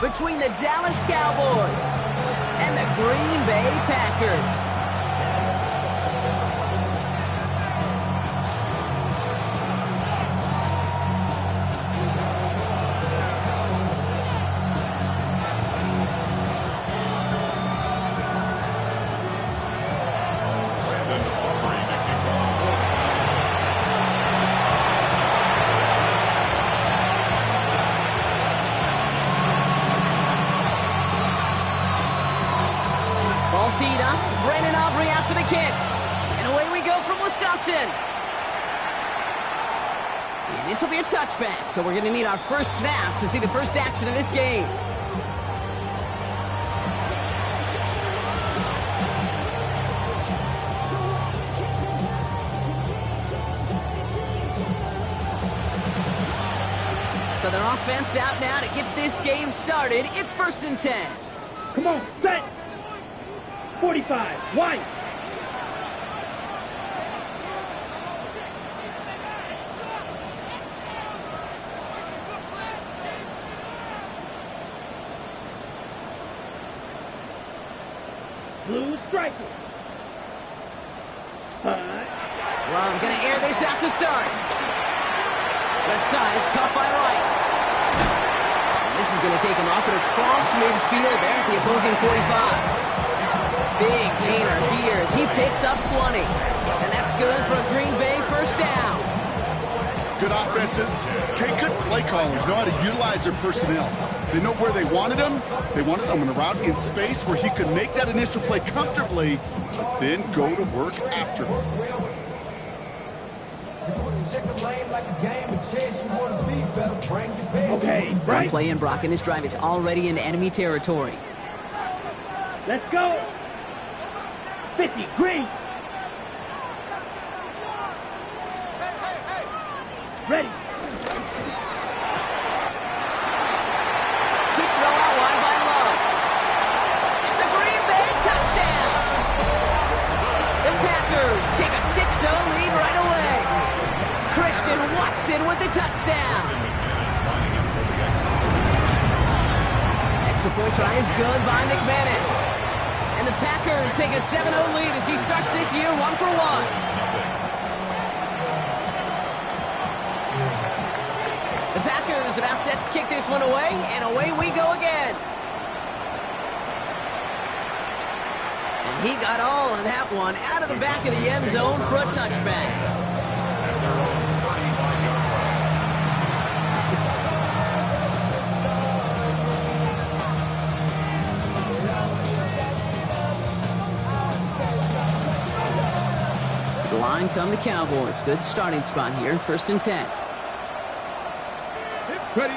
between the Dallas Cowboys and the Green Bay Packers. Teed up, Brandon Aubrey out for the kick. And away we go from Wisconsin. And this will be a touchback, so we're going to need our first snap to see the first action of this game. So their offense out now to get this game started. It's 1st and 10. Come on, set! 45, white. Blue striker. Well, I'm going to air this out to start. Left side, it's caught by Rice. And this is going to take him off and across midfield there at the opposing 45. Big gainer here as he picks up 20. And that's good for a Green Bay first down. Good offenses. Okay, good play callers know how to utilize their personnel. They know where they wanted him. They wanted him on a route in space where he could make that initial play comfortably, but then go to work after. Okay, One right. play in, Brock, and this drive is already into enemy territory. Let's go. 50, green. Ready. Quick throw out wide by Love. It's a Green Bay touchdown. The Packers take a 6-0 lead right away. Christian Watson with the touchdown. Extra point try is good by McManus. And the Packers take a 7-0 lead as he starts this year 1-for-1. The Packers about set to kick this one away, and away we go again. And he got all of that one out of the back of the end zone for a touchback. To the line come the Cowboys. Good starting spot here, 1st and 10. Now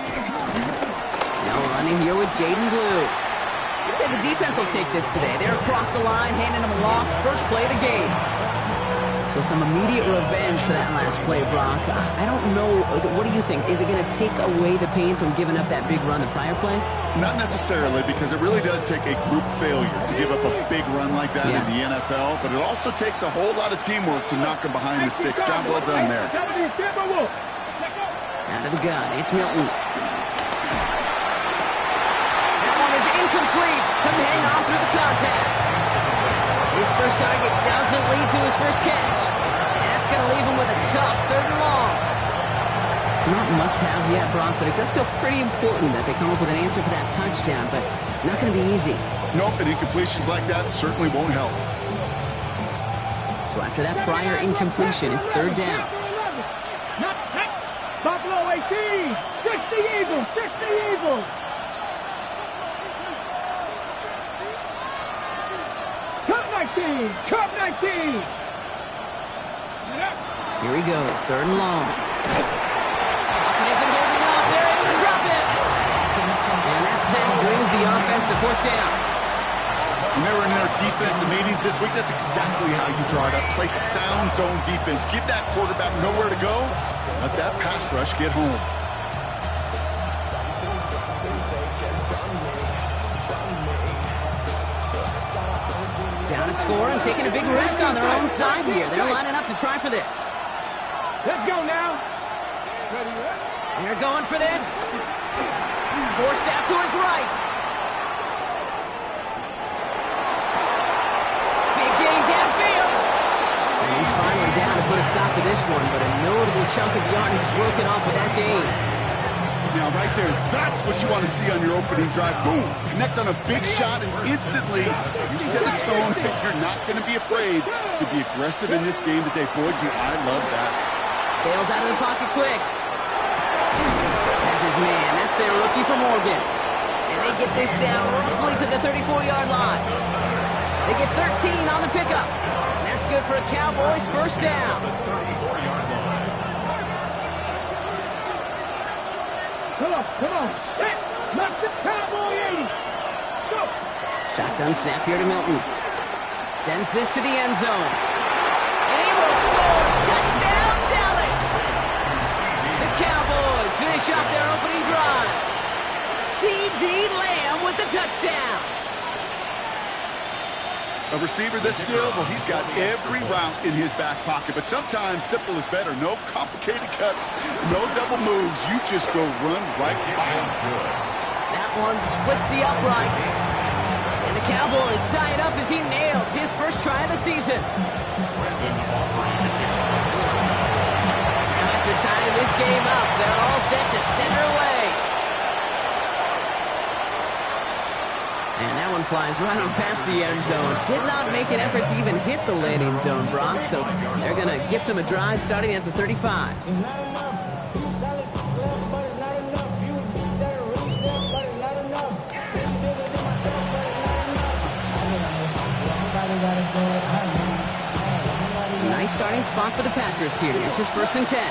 running here with Jaden Blue. I'd say the defense will take this today. They're across the line, handing them a loss. First play of the game. So some immediate revenge for that last play, Brock. I don't know. What do you think? Is it going to take away the pain from giving up that big run the prior play? Not necessarily, because it really does take a group failure to give up a big run like that in the NFL, but it also takes a whole lot of teamwork to knock them behind the sticks. Job well done there. Out of the gun, it's Milton. That one is incomplete. Couldn't hang on through the contact. His first target doesn't lead to his first catch. And that's going to leave him with a tough 3rd and long. Not must-have yet, Brock, but it does feel pretty important that they come up with an answer for that touchdown, but not going to be easy. Nope, and incompletions like that certainly won't help. So after that prior incompletion, it's 3rd down. Buffalo 18! 60 Eagles! 60 Eagles! Cup 19! Cup 19! Here he goes, 3rd and long. He isn't holding up. They're able to drop it. And that sack brings the offense to 4th down. When they were in their defensive meetings this week, that's exactly how you draw it up. Play sound zone defense. Give that quarterback nowhere to go. Let that pass rush get home. Down to score and taking a big risk on their own side here. They're lining up to try for this. Let's go now. They're going for this. Forced out to his right. stop for this one, but a notable chunk of yardage broken off with that game. Now, right there, that's what you want to see on your opening drive. Boom! Connect on a big shot, and instantly you set a tone that you're not going to be afraid to be aggressive in this game today. Boy, I love that. Bails out of the pocket quick. Has his man. That's their rookie from Oregon. And they get this down roughly to the 34-yard line. They get 13 on the pickup. And that's good for a Cowboys first down. Come on. Set. Knock the Cowboy 80. Go. Shotgun snap here to Milton. Sends this to the end zone. And he will score. Touchdown, Dallas. The Cowboys finish off their opening drive. C.D. Lamb with the touchdown. A receiver this skilled, well, he's got every route in his back pocket. But sometimes simple is better. No complicated cuts, no double moves. You just go run right by him. That one splits the uprights. And the Cowboys tie it up as he nails his first try of the season. Now after tying this game up, they're all set to center away. And that one flies right on past the end zone. Did not make an effort to even hit the landing zone, Brock, so they're going to gift him a drive starting at the 35. Nice starting spot for the Packers here. This is 1st and 10.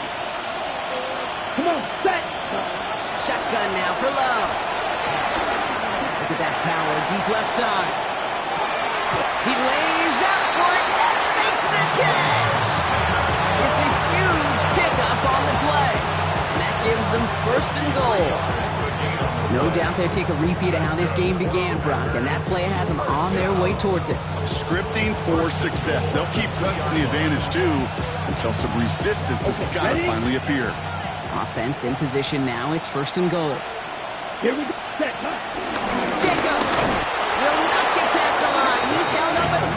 Come on, set. Shotgun now for Love. Look at that power, deep left side. He lays out for it and makes the catch. It's a huge pickup on the play. And that gives them 1st and goal. No doubt they take a repeat of how this game began, Brock, and that play has them on their way towards it. Scripting for success. They'll keep pressing the advantage, too, until some resistance has got to finally appear. Offense in position now. It's 1st and goal. Here we go. Set. Jacob will not get past the line. He's held up at the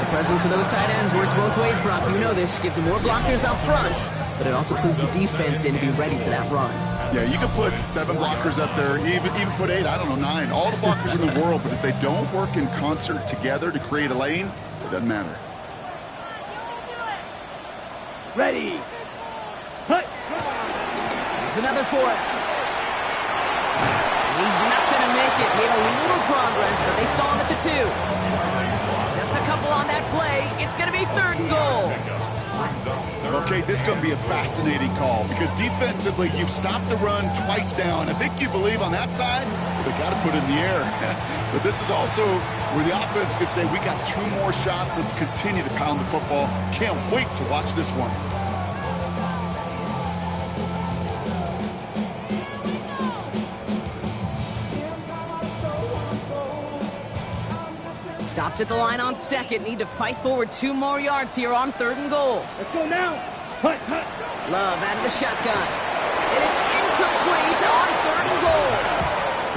4. The presence of those tight ends works both ways, Brock. You know this. Gives them more blockers up front, but it also clues the defense in to be ready for that run. Yeah, you can put 7 blockers up there, even put 8, I don't know, 9. All the blockers in the world, but if they don't work in concert together to create a lane, it doesn't matter. Ready. Hut. There's another for it. He's not going to make it. Made a little progress, but they stall him at the 2. Just a couple on that play. It's going to be 3rd and goal. Okay, this is going to be a fascinating call because defensively, you've stopped the run twice now, and I think you believe on that side, they got to put it in the air. But this is also where the offense could say, we got 2 more shots. Let's continue to pound the football. Can't wait to watch this one. Stopped at the line on 2nd. Need to fight forward 2 more yards here on 3rd and goal. Let's go now. Hut. Love out of the shotgun. And it's incomplete on 3rd and goal.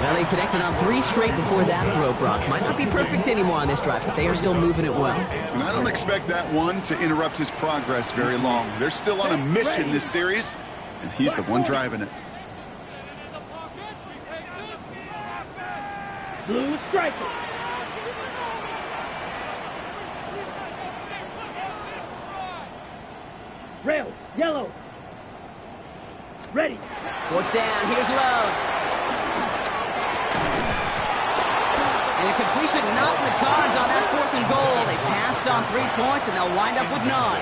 Well, they connected on 3 straight before that throw, Brock. Might not be perfect anymore on this drive, but they are still moving it well. And I don't expect that one to interrupt his progress very long. They're still on a mission this series, and he's the one driving it. Blue striker. Rail, yellow. Ready. 4th down, here's Love. And a completion not in the cards on that 4th and goal. They passed on 3 points, and they'll wind up with none.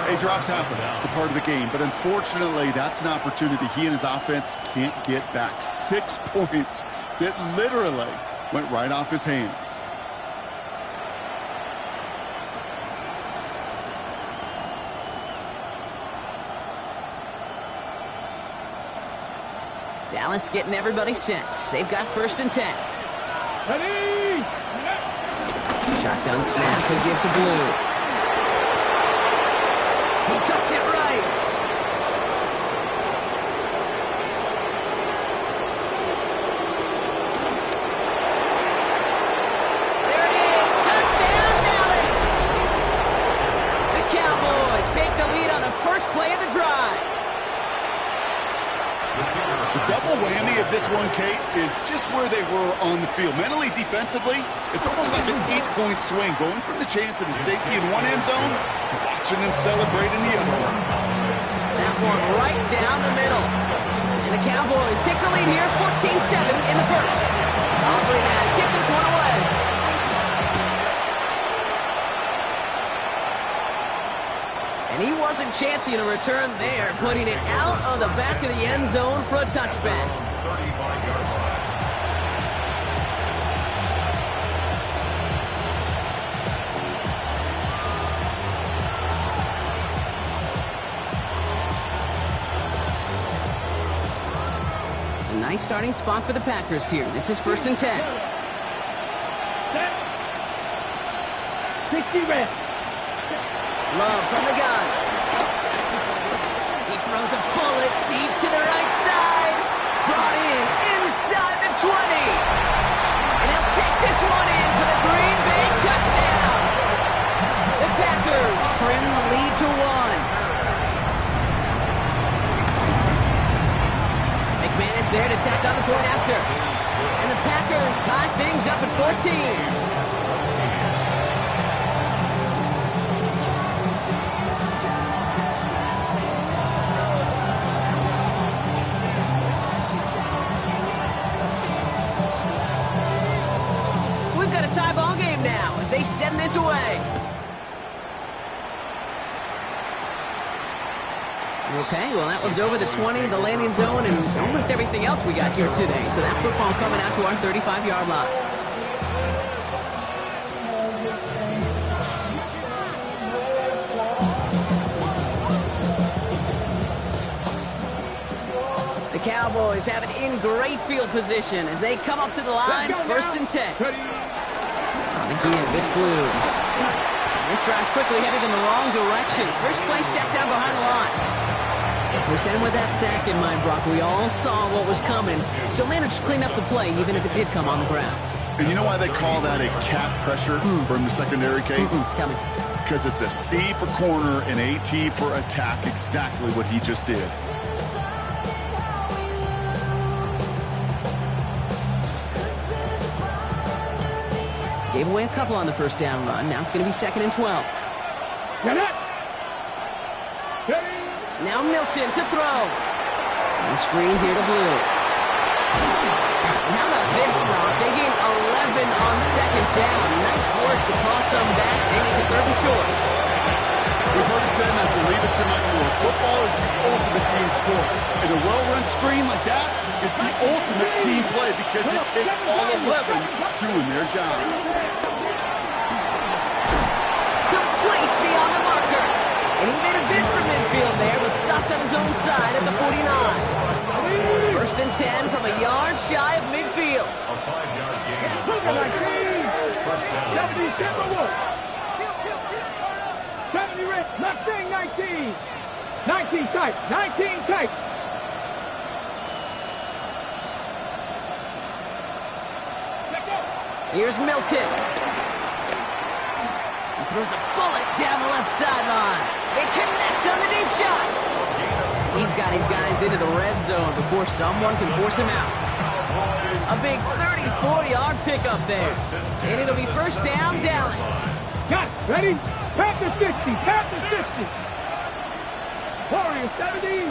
Hey, drops happen. It's a part of the game. But unfortunately, that's an opportunity he and his offense can't get back. 6 points that literally went right off his hands. Dallas getting everybody set. They've got 1st and 10. Ready. Shotgun snap, he'll give to Blue. He cuts it right. There it is. Touchdown, Dallas. whammy of this one, Kate, is just where they were on the field. Mentally, defensively, it's almost like an 8-point swing, going from the chance of the safety in one end zone to watching them celebrate in the other one. That one right down the middle. And the Cowboys take the lead here, 14-7 in the first. Operating now to kick this one away. And he wasn't chancing a return there, putting it out of the back of the end zone for a touchback. A nice starting spot for the Packers here. This is 1st and 10. 60 reps. Love from the gun. He throws a bullet deep to the right side. Brought in inside the 20. And he'll take this one in for the Green Bay touchdown. The Packers trim the lead to 1. McManus there to tack on the point after. And the Packers tie things up at 14. Tie ball game now as they send this away. Okay, well that one's over the 20, the landing zone, and almost everything else we got here today. So that football coming out to our 35-yard line. The Cowboys have it in great field position as they come up to the line, 1st and 10. Again, it's Blues. This drive's quickly headed in the wrong direction. First play set down behind the line. And with that sack in mind, Brock, we all saw what was coming, so managed to clean up the play, even if it did come on the ground. And you know why they call that a cat pressure from the secondary, Kate? Tell me. Because it's a C for corner and a T for attack, exactly what he just did. Gave away a couple on the first down run. Now it's going to be 2nd and 12. Now Milton to throw. And screen here to Blue. How about this, Brock? They gain 11 on 2nd down. Nice work to call some back. They make it 3rd and short. We've heard it said, and I believe it to my core. Football is the ultimate team sport. And a well-run screen like that is the ultimate team play because it takes all 11 doing their job. Complete beyond the marker. And he made a bid for midfield there, but stopped on his own side at the 49. 1st and 10 from a yard shy of midfield. 70 reps, left thing, 19. 19 tight, 19 tight. Here's Milton. He throws a bullet down the left sideline. They connect on the deep shot. He's got his guys into the red zone before someone can force him out. A big 34-yard pickup there. And it'll be 1st down, Dallas. Got it, ready? Tap the 60, tap the 60. Warrior 70.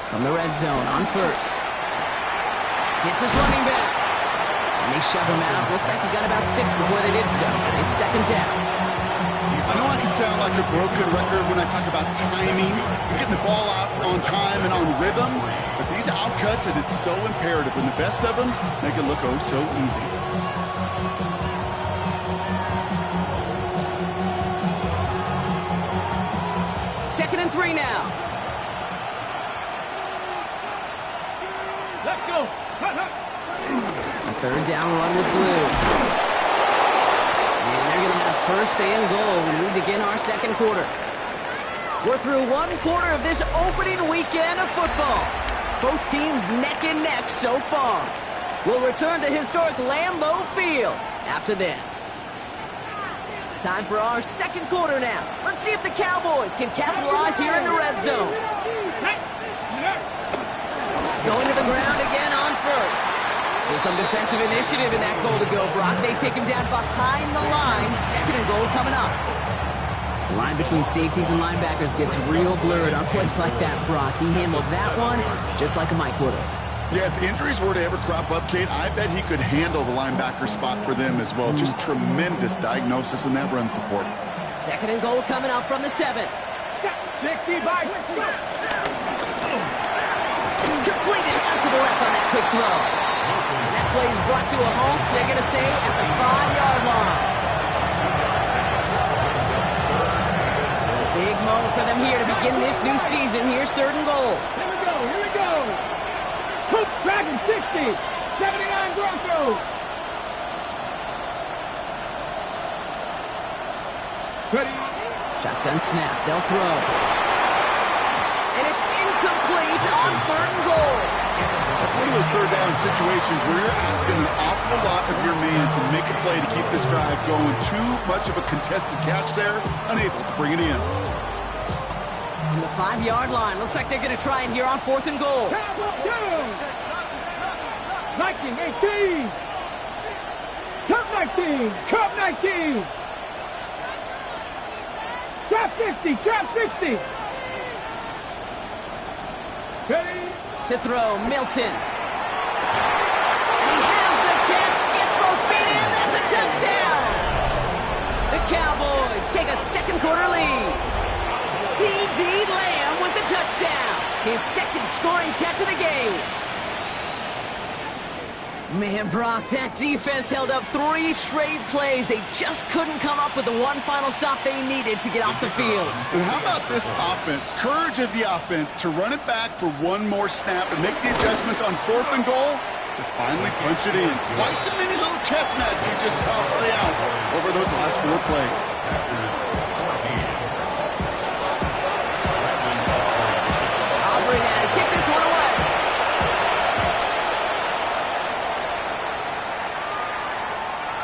From the red zone on 1st. Hits his running back. And they shove him out. Looks like he got about 6 before they did so. It's 2nd down. I know I can sound like a broken record when I talk about timing, getting the ball out on time and on rhythm, but these outcuts, it is so imperative. And the best of them make it look oh so easy. Second and 3 now. Let's go. A 3rd down run with Blue. And they're going to have 1st and goal when we begin our 2nd quarter. We're through 1 quarter of this opening weekend of football. Both teams neck and neck so far. We'll return to historic Lambeau Field after this. Time for our 2nd quarter now. Let's see if the Cowboys can capitalize here in the red zone. going to the ground again on first. So some defensive initiative in that goal to go, Brock. They take him down behind the line. Second and goal coming up. The line between safeties and linebackers gets real blurred on plays like that, Brock. He handled that one just like a Mike would have. Yeah, if injuries were to ever crop up, Kate, I bet he could handle the linebacker spot for them as well. Just tremendous diagnosis in that run support. Second and goal coming up from the 7. 60 by Completed out to the left on that quick throw. And that play is brought to a halt, so they're going to say at the 5-yard line. Big moment for them here to begin this new season. Here's third and goal. Here we go. Hook, Dragon 60. 79 Broncos. Ready. Shotgun snap. They'll throw. And it's incomplete on third and goal. That's one of those third down situations where you're asking an awful lot of your man to make a play to keep this drive going. Too much of a contested catch there, unable to bring it in. On the 5-yard line, looks like they're going to try it here on fourth and goal. Viking 18. Cup 19. Cup 19. Trap 60. Trap 60. Ready. To throw, Milton. And he has the catch, gets both feet in, that's a touchdown! The Cowboys take a second quarter lead. C.D. Lamb with the touchdown. His second scoring catch of the game. Man, Brock, that defense held up 3 straight plays. They just couldn't come up with the one final stop they needed to get off the field. And how about this offense? Courage of the offense to run it back for one more snap and make the adjustments on fourth and goal to finally punch it in. Quite the mini little chess match we just saw play out over those last 4 plays. Aubrey now to kick this one away.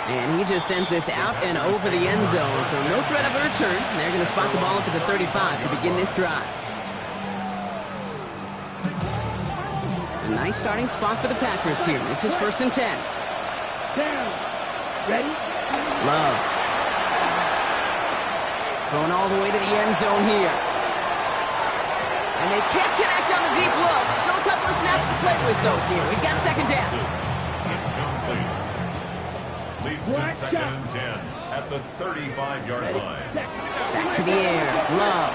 And he just sends this out and over the end zone. So no threat of a return. They're going to spot the ball up at the 35 to begin this drive. A nice starting spot for the Packers here. This is first and 10. Down. Ready. Love. Going all the way to the end zone here. And they can't connect on the deep look. Still a couple of snaps to play with, though, here. We've got second down. Leads to second and 10 at the 35-yard line. Back to the air. Love.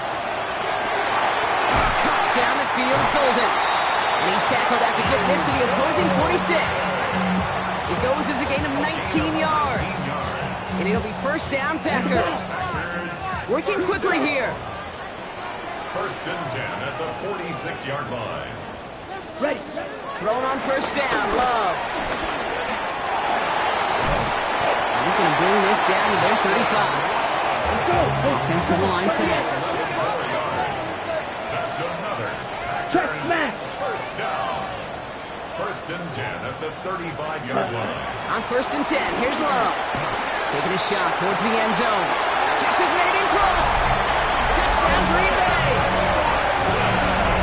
Cut down the field, Golden. And he's tackled after getting this to the opposing 46. It goes as a gain of 19 yards. And it'll be first down, Packers. Working quickly here. First and 10 at the 46-yard line. Ready. Thrown on first down, Love. He's going to bring this down to their 35. Let's go. Offensive line fast. That's another. Check smack. First down. First and 10 at the 35-yard line. On first and 10, here's Love. Taking a shot towards the end zone. Catch is made in close. Touchdown, Green Bay.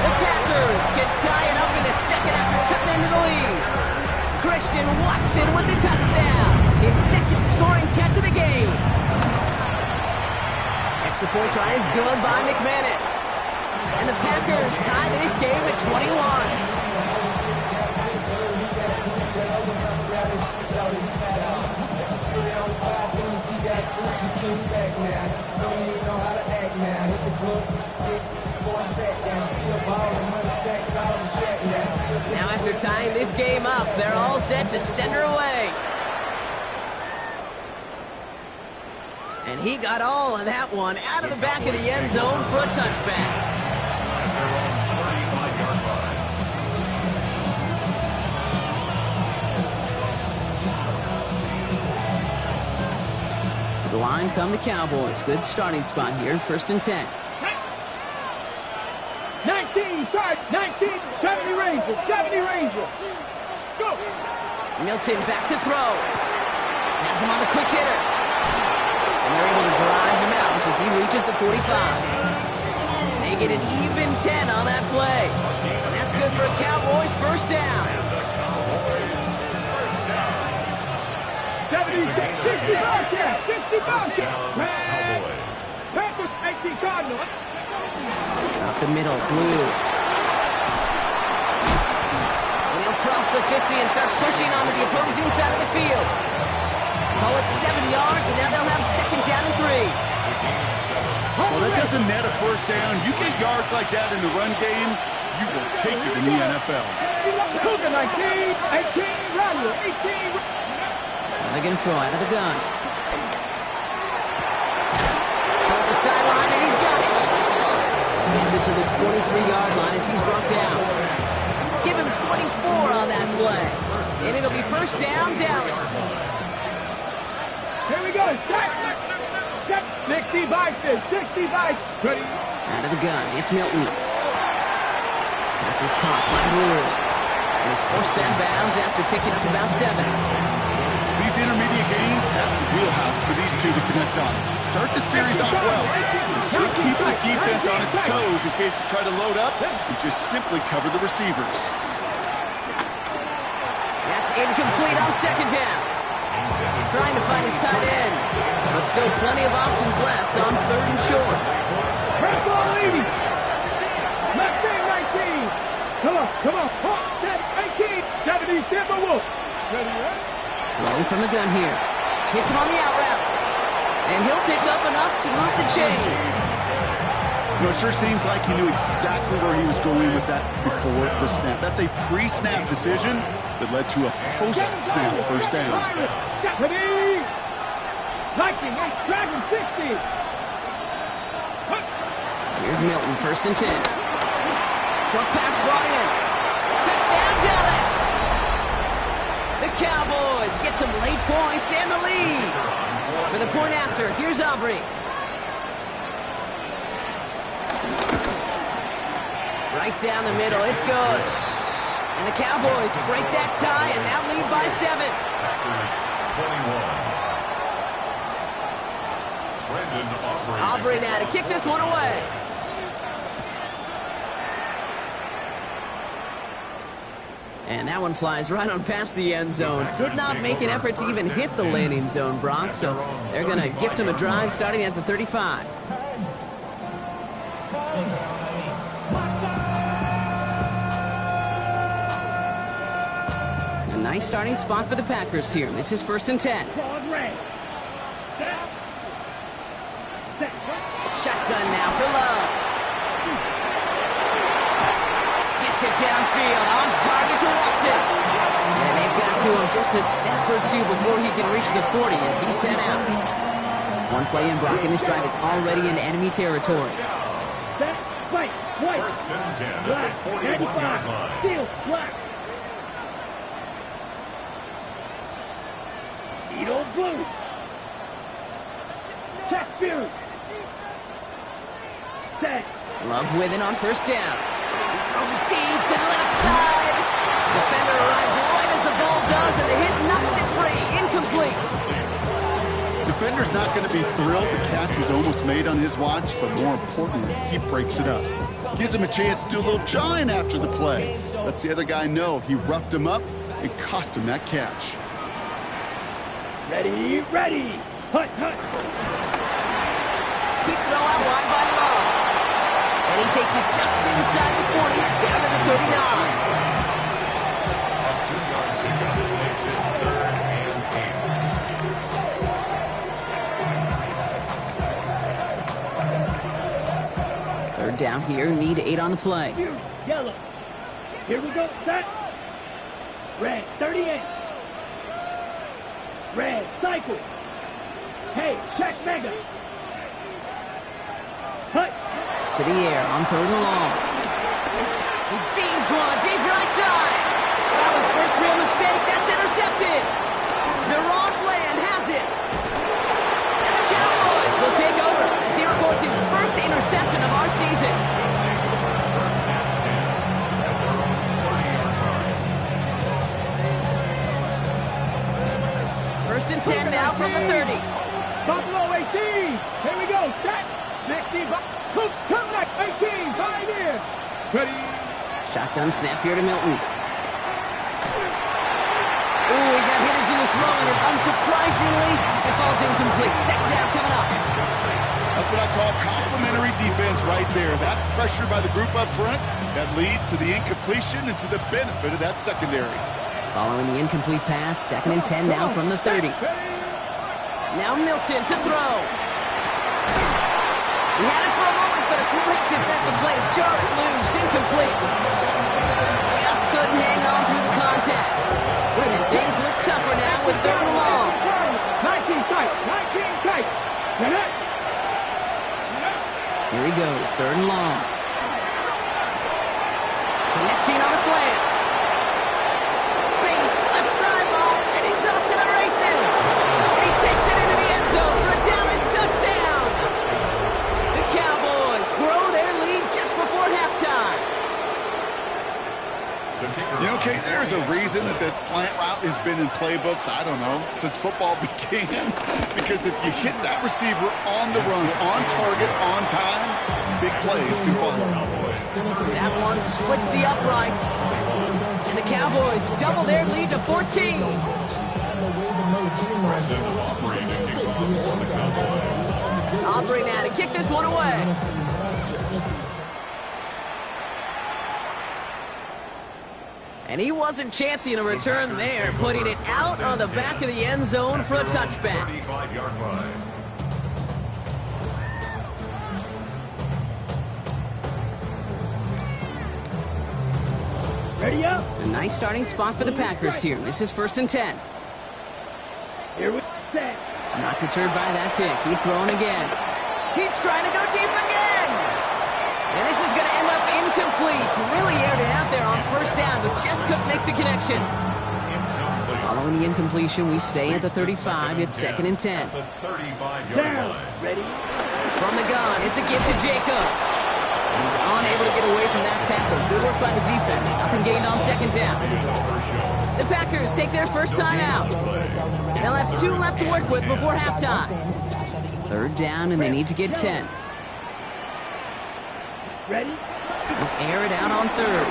The Packers can tie it up in the second after cutting into the lead. Christian Watson with the touchdown. His second scoring catch of the game. Extra point try is good by McManus. And the Packers tie this game at 21. Now after tying this game up, they're all set to send her away. And he got all of that one out of the back of the end zone for a touchback. To the line come the Cowboys. Good starting spot here, first and 10. 19, charge, 19, 70 Rangers, 70 Rangers. Let's go. Milton back to throw. Has him on the quick hitter. And they're able to drive him out as he reaches the 45. They get an even 10 on that play. And that's good for a Cowboys first down. And the Cowboys first down. 65 catch, 65 catch. Cowboys. Panthers 18 Cardinals. Up the middle, Blue. And he'll cross the 50 and start pushing onto the opposing side of the field. Call it 7 yards, and now they'll have second down and 3. Well, that doesn't net a first down. You get yards like that in the run game, you will take it in the NFL. Cougar 19, 18, Randall, 18. They're going to throw out of the gun. Toward the sideline, and he's got it. Gets it to the 23-yard line as he's brought down. Give him 24 on that play. And it'll be first down, Dallas. Here we go. Shot. 60 Vikings. 60 Vikings. Ready. Out of the gun. It's Milton. This is caught by Blue. And it's forced out of bounds after picking up about 7. These intermediate gains, that's the wheelhouse for these two to connect on. Start the series off well. It sure keeps the defense on its toes in case they try to load up and just simply cover the receivers. That's incomplete on second down. Trying to find his tight end. But still plenty of options left on third and short. Red ball leading. Left wing 19. Come on. 18. 70 Timberwolves. Ready, right? Throwing from the gun here. Hits him on the out route. And he'll pick up enough to move the chains. You know, it sure seems like he knew exactly where he was going with that before the snap. That's a pre-snap decision that led to a post-snap first down. Ready. Viking, Dragon 60. Here's Milton, first and 10. Short pass brought in. Touchdown, Dallas! The Cowboys get some late points and the lead. For the point after, here's Aubrey. Right down the middle, it's good. And the Cowboys break that tie and now lead by 7. Packers 21. Aubrey now to kick this one away. And that one flies right on past the end zone. Did not make an effort to even hit the landing zone, Brock. So they're going to gift him a drive starting at the 35. A nice starting spot for the Packers here. This is first and 10. Shotgun now for Love. Gets it downfield, on target to Watson. And they've got to him just a step or two before he can reach the 40 as he's sent out. One play in, Brock, and this drive is already in enemy territory. White. First and 10 at the 41-yard line. Steel, black. Edo blue. Check Fury. Set. Love with it on first down. He's thrown deep to the left side. Defender arrives right as the ball does, and the hit knocks it free. Incomplete. Defender's not going to be thrilled the catch was almost made on his watch, but more importantly, he breaks it up. Gives him a chance to do a little jawing after the play. Lets the other guy know he roughed him up and cost him that catch. Ready. Hut. Quick throw out wide by Love. And he takes it just inside the 40, down to the 39. A 2-yard pickup makes it 3rd and 8. Third down here, need 8 on the play. Yellow. Here we go. Set. Red. 38. Red. Cycle. Hey, check Mega. Hut. To the air on third and long. He beams one deep right side. That was first real mistake. That's intercepted. Deron Bland has it. And the Cowboys will take over as he records his first interception of our season. First and 10 at their own 40-yard line. First and 10 now from the 30. Buffalo 18. Here we go. Set. 60. Come back. 18. 5 in. Ready. Shotgun snap here to Milton. Ooh, he got hit as he was throwing it. Unsurprisingly, it falls incomplete. Second down coming up. That's what I call complimentary defense right there. That pressure by the group up front, that leads to the incompletion and to the benefit of that secondary. Following the incomplete pass, 2nd and 10 now from the 30. Now Milton to throw. He had it for a moment, but a great defensive play to jar it loose, incomplete. Just couldn't hang on through the contact. And things look tougher now with 3rd and long. 19 tight, 19 tight. Here he goes, 3rd and long. Connecting on the slant. Space, left sideline, and he's off to the races. And he takes it into the end zone for a Dallas touchdown. The Cowboys grow their lead just before halftime. You know, Kate, there's a reason that slant route has been in playbooks, I don't know, since football began. Because if you hit that receiver on the run, on target, on time, big plays can follow. That one splits the uprights. And the Cowboys double their lead to 14. Aubrey now to kick this one away. And he wasn't chancing a return there, putting it out on the back of the end zone for a touchback. 35-yard line. Ready up. A nice starting spot for the Packers here. This is 1st and 10. Here we set. Not deterred by that pick. He's throwing again. He's trying to go deep again. And this is going to end up incomplete. Really aired it out there on 1st down, but just couldn't make the connection. Following the incompletion, we stay at the 35. It's 2nd and 10. The 35-yard Down. line. Ready. From the gun, it's a gift to Jacobs. He's unable to get away from that tackle. Good work by the defense. Nothing gained on 2nd down. The Packers take their first time out. They'll have 2 left to work with before halftime. 3rd down, and they need to get 10. Ready. They'll air it out on 3rd.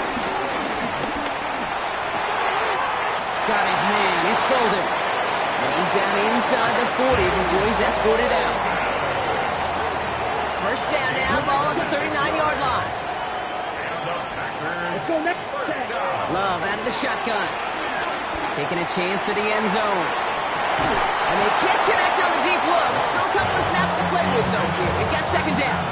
Got his man. It's Golden. And he's down inside the 40 before he's escorted out. First down now, ball at the 39-yard line. Let's go next. Love out of the shotgun. Taking a chance to the end zone. And they can't connect on the deep look. Still a couple of snaps to play with, though, here. We've got 2nd down.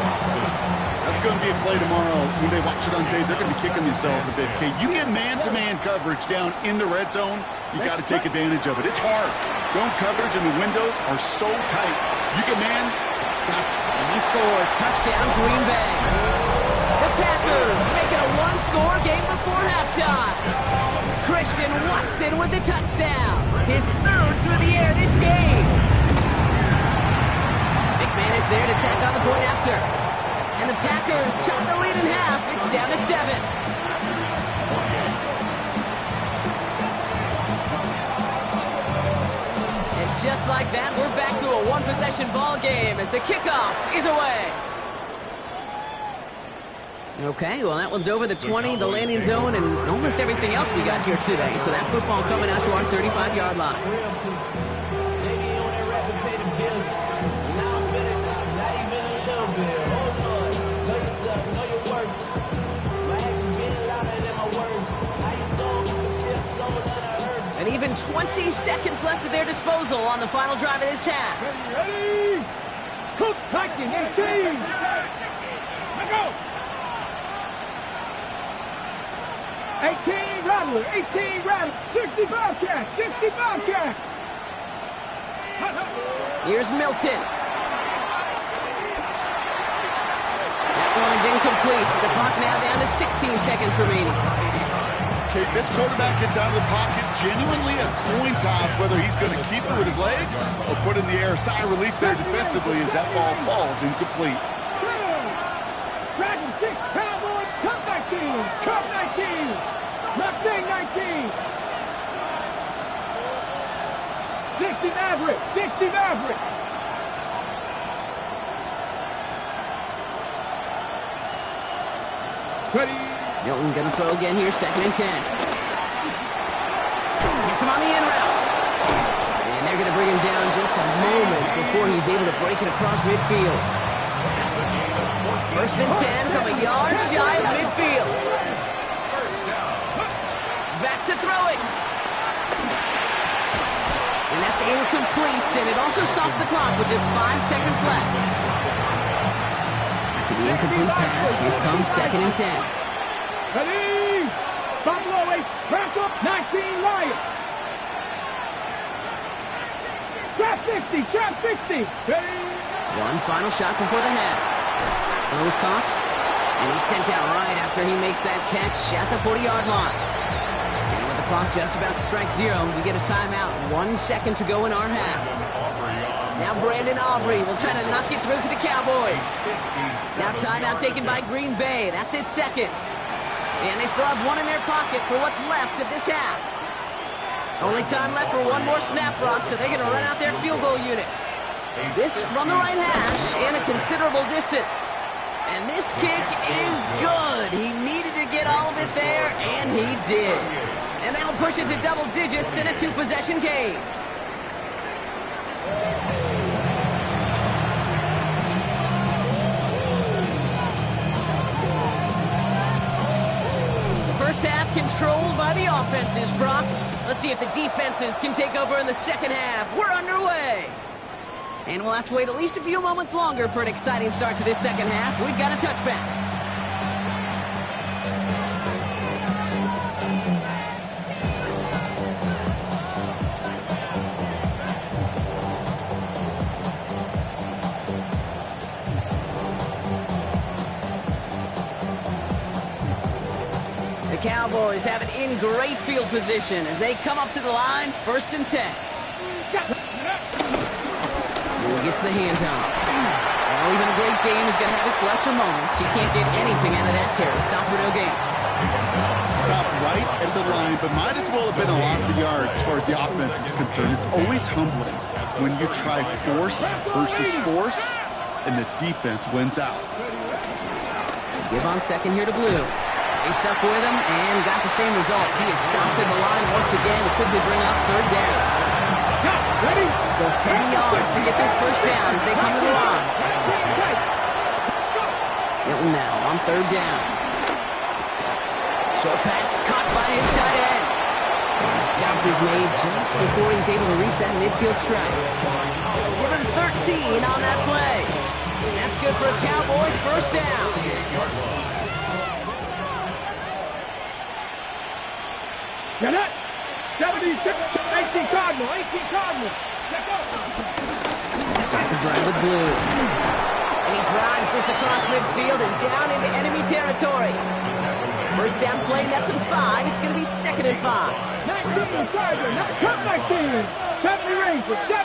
That's going to be a play tomorrow. When they watch it on tape, they're going to be kicking themselves a bit. Okay, you get man-to-man coverage down in the red zone, you got to take advantage of it. It's hard. Zone coverage and the windows are so tight. You get man, And he scores. Touchdown, Green Bay. The Packers making a 1-score game before halftime. Christian Watson with the touchdown. His 3rd through the air this game. McMahon is there to tack on the point after. And the Packers chop the lead in half. It's down to 7. And just like that, we're back to a 1-possession ball game as the kickoff is away. Okay, well, that one's over the 20, the landing zone, and almost everything else we got here today. So that football coming out to our 35-yard line. And even 20 seconds left at their disposal on the final drive of this half. Ready. Cook, Tyson, 18. Let go. 18 Rattler, 18 Rattler, 65 cash, 65 cash. Here's Milton. That one is incomplete. The clock now down to 16 seconds remaining. okay, this quarterback gets out of the pocket, genuinely a coin toss whether he's going to keep it with his legs or put in the air. Sigh of relief there defensively as that ball falls incomplete. Dragon 6, Cowboys, Cup 19, Cup 19. Mustang 19. 60 Maverick, 60 Maverick. Ready, Milton going to throw again here, 2nd and 10. Gets him on the in route. And they're going to bring him down just a moment before he's able to break it across midfield. 1st and 10 from a yard shy of midfield. Back to throw it. And that's incomplete, and it also stops the clock with just 5 seconds left. After the incomplete pass, here comes 2nd and 10. Ready? Buffalo 8, press up, 19 Lions. Trap 60, trap 60. Ready? One final shot before the half. Bill's caught, and he's sent out right after he makes that catch at the 40-yard line. And with the clock just about to strike 0, we get a timeout. 1 second to go in our half. Now Brandon Aubrey will try to knock it through for the Cowboys. Now timeout taken by Green Bay. That's it, 2nd. And they still have 1 in their pocket for what's left of this half. Only time left for 1 more snap, Brock, so they're going to run out their field goal unit. This from the right hash and a considerable distance. And this kick is good. He needed to get all of it there, and he did. And that'll push it to double digits in a 2-possession game. First half controlled by the offenses, Brock. Let's see if the defenses can take over in the second half. We're underway. And we'll have to wait at least a few moments longer for an exciting start to this second half. We've got a touchback. The Cowboys have it in great field position as they come up to the line, 1st and 10. Gets the handoff. Well, even a great game is going to have its lesser moments. He can't get anything out of that carry. Stop for no gain. Stopped right at the line, but might as well have been a loss of yards as far as the offense is concerned. It's always humbling when you try force versus force, and the defense wins out. Give on 2nd here to Blue. They stuck with him and got the same results. He is stopped at the line once again to quickly bring up 3rd down. Ready? Still 10 yards to get this 1st down as they come to the line. Milton now on 3rd down. Short pass caught by his tight end. And the stop is made just before he's able to reach that midfield strike. Give him 13 on that play. And that's good for a Cowboys 1st down. Get it? 76, 18 Cardinal, 18 Cardinal. Start the drive with Blue. And he drives this across midfield and down into enemy territory. 1st down play, that's him 5. It's going to be 2nd and 5. 19 Charger, cut 19. 70 Ranger, 7.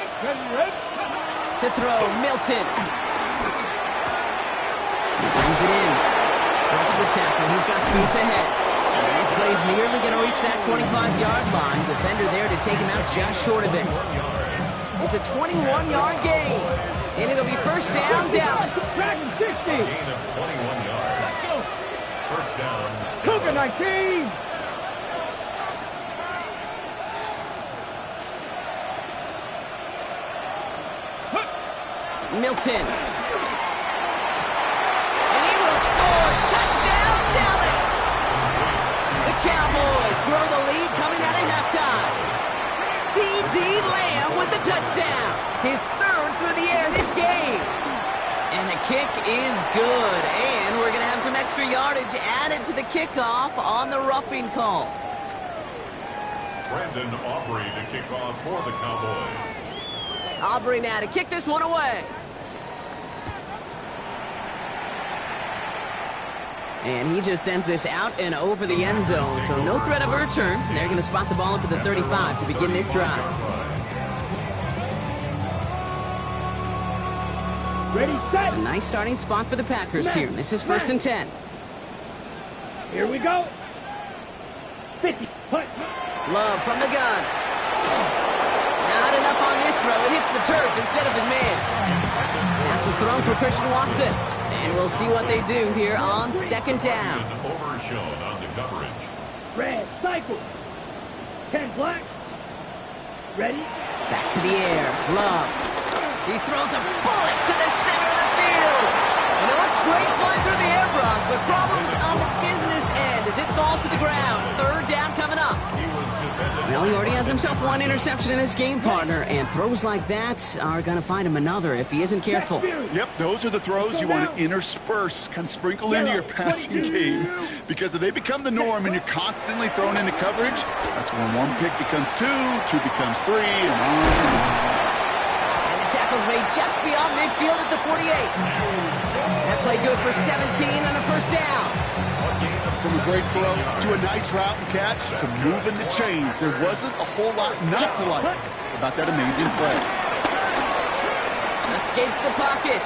To throw, Milton. He brings it in. Watch the tackle. He's got space ahead. And this play's nearly going to reach that 25-yard line. Defender there to take him out just short of it. It's a 21-yard gain. And it'll be 1st down, Dallas. Dragon 50. Gain of 21 yards. 1st down. Cougar 19. Milton. And he will score. Touchdown, Dallas. The Cowboys grow the lead coming out of halftime. C.D. Lamb with the touchdown. His 3rd through the air this game. And the kick is good. And we're going to have some extra yardage added to the kickoff on the roughing call. Brandon Aubrey to kick off for the Cowboys. Aubrey now to kick this one away. And he just sends this out and over the end zone, so no threat of a return. They're going to spot the ball up at the 35 to begin this drive. Ready, set. A nice starting spot for the Packers here. This is 1st and 10. Here we go. 50. Punt. Love from the gun. Not enough on this throw. It hits the turf instead of his man. Pass was thrown for Christian Watson. And we'll see what they do here on second down. Overshown on the coverage. Red, cycle. 10 black. Ready? Back to the air. Love. He throws a bullet to the center of the field. And it looks great flying through the air, Brock, but problems on the business end as it falls to the ground. Third down coming up. Well, he already has himself one interception in this game, partner, and throws like that are going to find him another if he isn't careful. Yep, those are the throws you want to intersperse, kind of sprinkle into your passing game. Because if they become the norm and you're constantly thrown into coverage, that's when one pick becomes two becomes three, and on and on. And the tackle's made just beyond midfield at the 48. That play good for 17 on a first down. From a great throw to a nice route and catch to moving the chains, there wasn't a whole lot not to like about that amazing play. Escapes the pocket.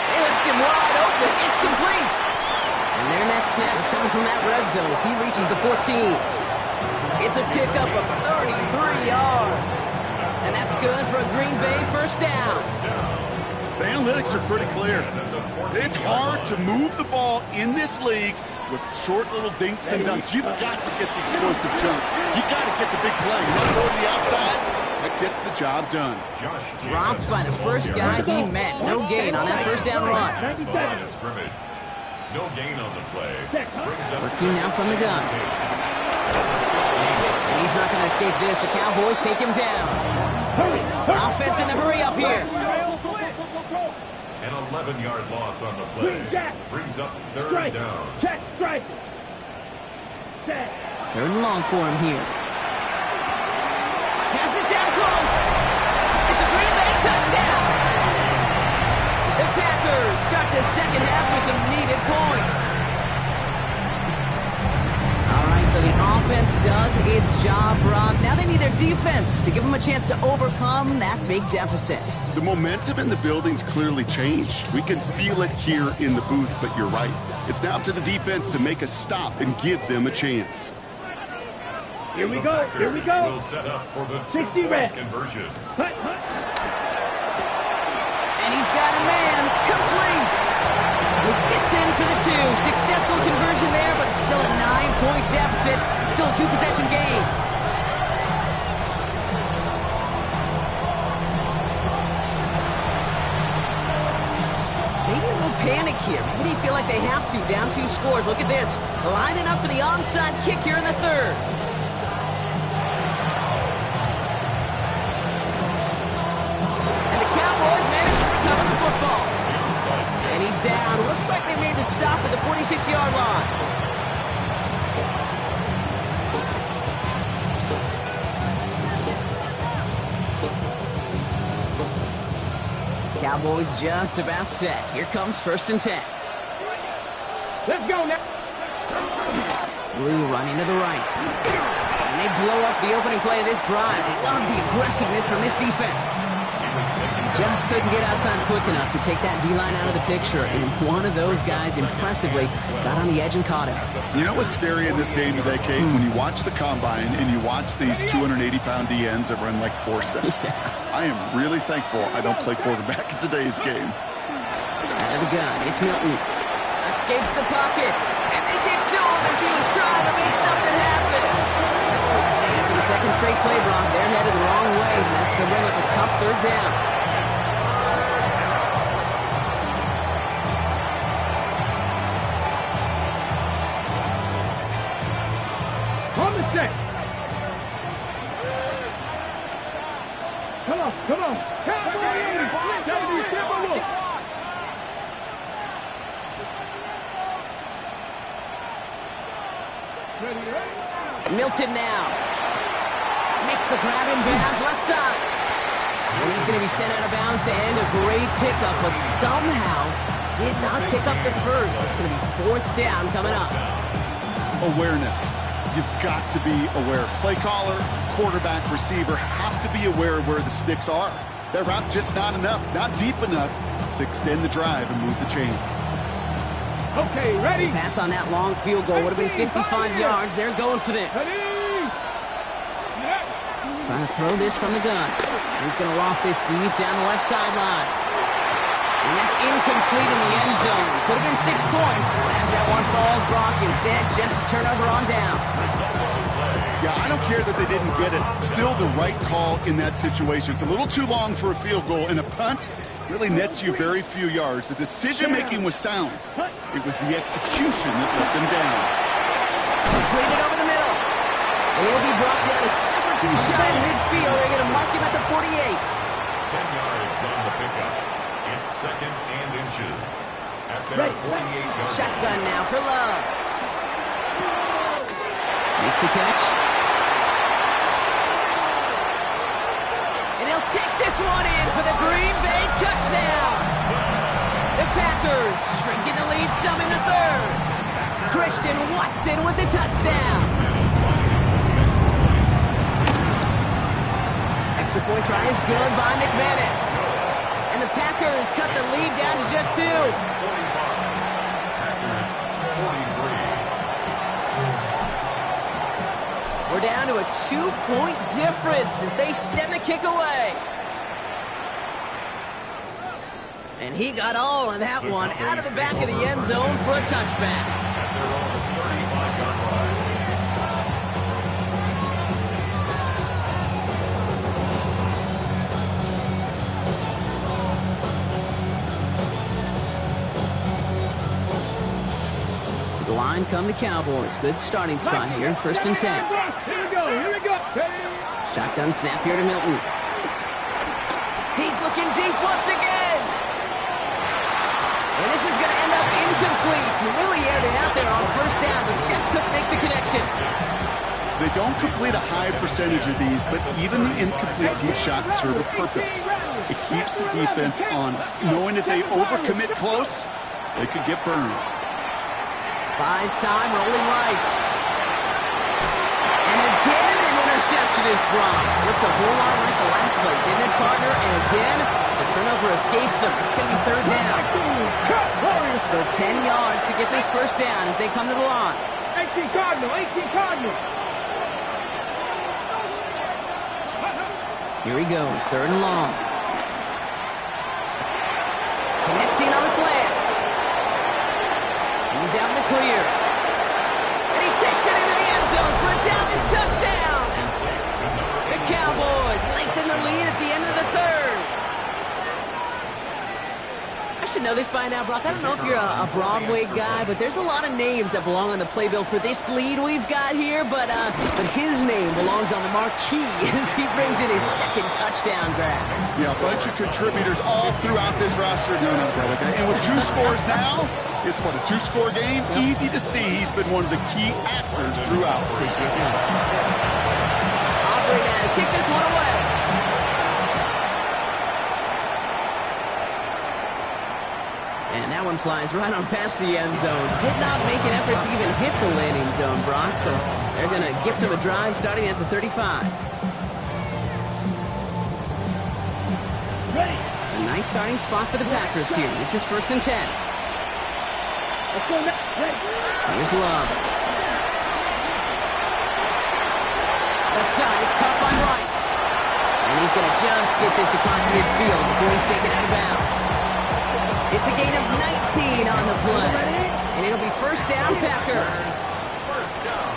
They left him wide open. It's complete. And their next snap is coming from that red zone as he reaches the 14. It's a pickup of 33 yards. And that's good for a Green Bay first down. The analytics are pretty clear. It's hard to move the ball in this league with short little dinks and dunks. You've got to get the explosive jump. You've got to get the big play. You want to go to the outside? That gets the job done. Dropped by the first guy he met. No gain on that first down run. No gain on the play. Working now from the gun. And he's not going to escape this. The Cowboys take him down. Offense in the hurry up here. An 11-yard loss on the play. Brings up third down. Check, strike. Third and long for him here. Pass it down close. It's a Green Bay touchdown. The Packers start the second half with some needed points. All right, so the offense does its job, Brock. Now they need their defense to give them a chance to overcome that big deficit. The momentum in the building's clearly changed. We can feel it here in the booth, but you're right. It's now up to the defense to make a stop and give them a chance. Here we go. Here we go. Will set up for the 60 red conversion. And he's got a man complete. He gets in for the two. Successful conversion there, but it's still a 9-point deficit. Still a 2-possession game. Maybe a little panic here. Maybe they feel like they have to. Down 2 scores. Look at this. Lining up for the onside kick here in the third. And the Cowboys manage to recover the football. And he's down. Looks like they made the stop at the 46-yard line. Cowboys just about set. Here comes 1st and 10. Let's go now. Blue running to the right. And they blow up the opening play of this drive. Love the aggressiveness from this defense. Just couldn't get outside quick enough to take that D-line out of the picture, and one of those guys impressively got on the edge and caught him. You know what's scary in this game today, Kate? When you watch the combine and you watch these 280-pound DNs that run like 4.6. I am really thankful I don't play quarterback in today's game. Out of the gun, it's Milton. Escapes the pocket, and they get to him as he was trying to make something happen. And for the second straight play, Brock, they're headed the wrong way, and that's going to bring up a tough third down. Set. Come on, come on. Cowboy 80. 70, Timberwolf. Milton now. Makes the grab in bounds left side. And he's going to be sent out of bounds to end a great pickup, but somehow did not pick up the first. It's going to be 4th down coming up. Awareness. You've got to be aware. Play caller, quarterback, receiver have to be aware of where the sticks are. That route just not enough, not deep enough to extend the drive and move the chains. Okay, ready? Pass on that long field goal would have been 55 yards. They're going for this. Trying to throw this from the gun. He's going to loft this deep down the left sideline. And that's incomplete in the end zone. Could have been 6 points, but as that one falls, Brock, instead just a turnover on downs. Yeah, I don't care that they didn't get it. Still the right call in that situation. It's a little too long for a field goal, and a punt really nets you very few yards. The decision-making was sound. It was the execution that let them down. Completed over the middle. And he'll be brought down a step or two shy of midfield. They're going to mark him at the 48. 10 yards on the pickup. It's 2nd and inches. At their 48-yard Shotgun now for Love. Makes the catch. And he'll take this one in for the Green Bay touchdown. The Packers shrinking the lead some in the 3rd. Christian Watson with the touchdown. Extra point try is good by McManus. And the Packers cut the lead down to just 2. Packers 43. We're down to a 2-point difference as they send the kick away. And he got all of that one out of the back of the end zone for a touchback. At their own 35-yard line. The line come the Cowboys. Good starting spot here. 1st and 10. Here we go, here we go. Shotgun snap here to Milton. He's looking deep once again. And this is going to end up incomplete. He really aired it out there on 1st down, but just couldn't make the connection. They don't complete a high percentage of these, but even the incomplete deep shots serve a purpose. It keeps the defense honest, knowing if they overcommit close, they could get burned. Buys time, rolling right. And again, an interception is dropped. Looked a whole lot like the last play, didn't it, partner? And again, the turnover escapes him. It's going to be 3rd down. So 10 yards to get this 1st down as they come to the line. 18 Cardinal, 18 Cardinal. Here he goes, 3rd and long. Connecting on the slant. He's out in the clear. And he takes it into the end zone for a Dallas touchdown. The Cowboys lengthen the lead at the end of the 3rd. I should know this by now, Brock. I don't know if you're a Broadway guy, but there's a lot of names that belong on the playbill for this lead we've got here, but his name belongs on the marquee as he brings in his 2nd touchdown grab. Yeah, a bunch of contributors all throughout this roster. No, brother. And with 2 scores now, it's what, a 2-score game? Yep. Easy to see he's been one of the key actors throughout. Appreciate that. Operate to kick this one away. And that one flies right on past the end zone. Did not make an effort to even hit the landing zone, Brock, so they're going to gift him a drive starting at the 35. Ready. A nice starting spot for the Packers here. This is 1st and 10. Let's go now. Ready. Here's Love. Left side, it's caught by Rice. And he's going to just get this across midfield before he's taken out of bounds. It's a gain of 19 on the play. And it'll be 1st down, Packers. 1st down.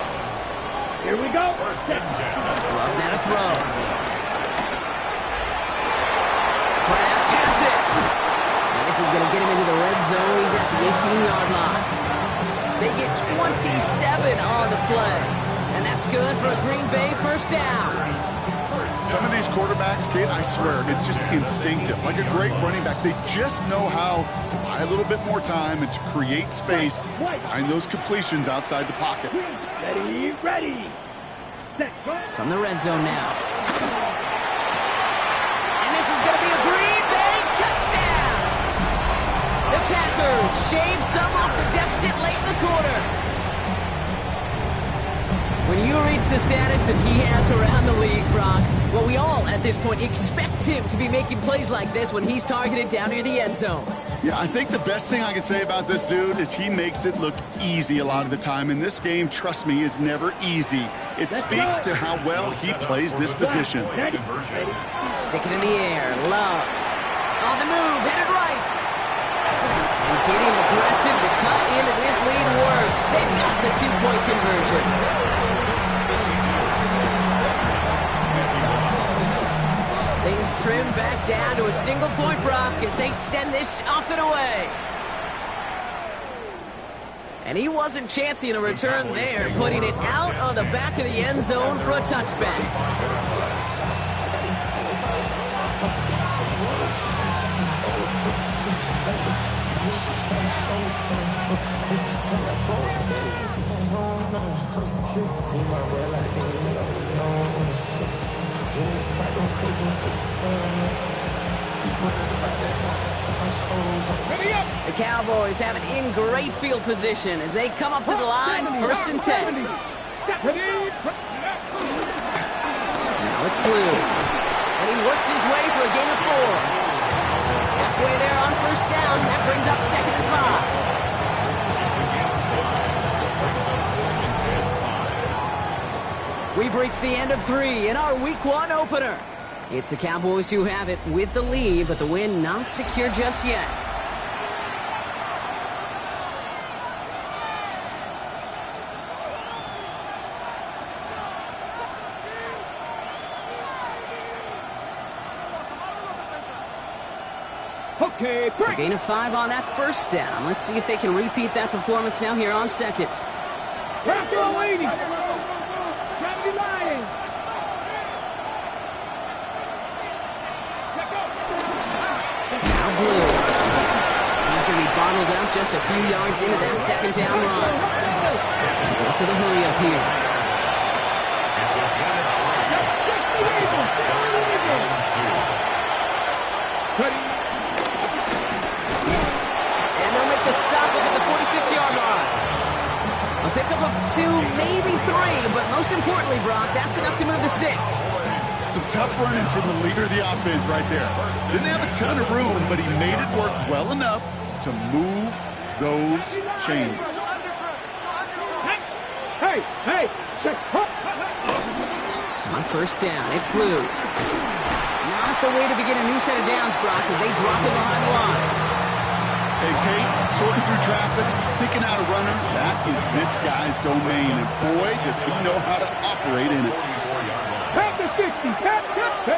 Here we go. 1st and 10. Love now to throw. Krabs has it. And this is going to get him into the red zone. He's at the 18-yard line. They get 27 on the play. And that's good for a Green Bay 1st down. Some of these quarterbacks, Kate, I swear, it's just instinctive. Like a great running back, they just know how to buy a little bit more time and to create space, find those completions outside the pocket. Ready, ready. Set, go. From the red zone now. And this is going to be a Green Bay touchdown. The Packers shave some off the deficit late in the quarter. When you reach the status that he has around the league, Brock, well, we all, at this point, expect him to be making plays like this when he's targeted down near the end zone. Yeah, I think the best thing I can say about this dude is he makes it look easy a lot of the time. And this game, trust me, is never easy. It speaks to how well he plays this position. Stick it in the air. Love. On the move. Headed right. getting aggressive to cut into this lead works. They've got the two-point conversion. Things trim back down to a single point, Brock, as they send this off and away. And he wasn't chancing a return there, putting it out on the back of the end zone for a touchback. The Cowboys have it in great field position as they come up to the line, 1st and 10. Now it's Blue. And he works his way for a gain of 4. Halfway there on 1st down. That brings up 2nd and 5. We've reached the end of 3 in our Week 1 opener. It's the Cowboys who have it with the lead, but the win not secure just yet. Okay, So gain of 5 on that 1st down. Let's see if they can repeat that performance now here on 2nd. Raptor waiting. Gravity lying. Now Blue. He's going to be bottled up just a few yards into that 2nd down run. Goes to the hurry up here. And they'll make the stop up at the 46-yard line. A pickup of 2, maybe 3, but most importantly, Brock, that's enough to move the sticks. Some tough running from the leader of the offense right there. Didn't have a ton of room, but he made it work well enough to move those chains. Hey, check. On 1st down, it's Blue. Not the way to begin a new set of downs, Brock, as they drop it behind the line. Hey, Kate, sorting through traffic, seeking out a runner, that is this guy's domain, and boy, does he know how to operate in it. Pat the 60, pat the 60.